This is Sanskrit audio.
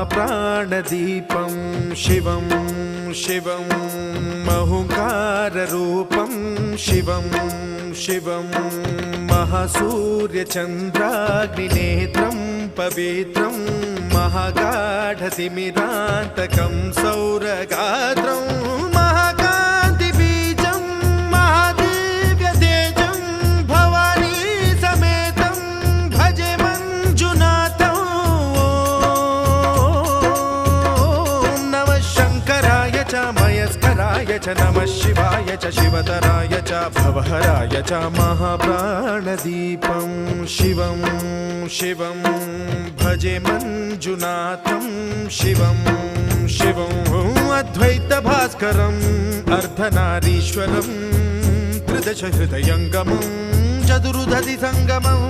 महाप्राणदीपं शिवं शिवं महुकाररूपं शिवं शिवं महासूर्यचन्द्राग्निनेत्रं पवित्रं महागाढतिमिरान्तकं सौरगात्रं महाकान्तिबीजं महादिव्यतेजं भवानी समेतं भजे मञ्जुनाथं। ॐ नमः शङ्कराय च मयस्कराय च नमः शिवाय च शिवतराय च भवहराय च महाप्राणदीपं शिवं शिवं भजे मञ्जुनाथं शिवं शिवं अद्वैतभास्करम् अर्धनारीश्वरं त्रिदशहृदयङ्गमं चतुर्दधिसङ्गमम्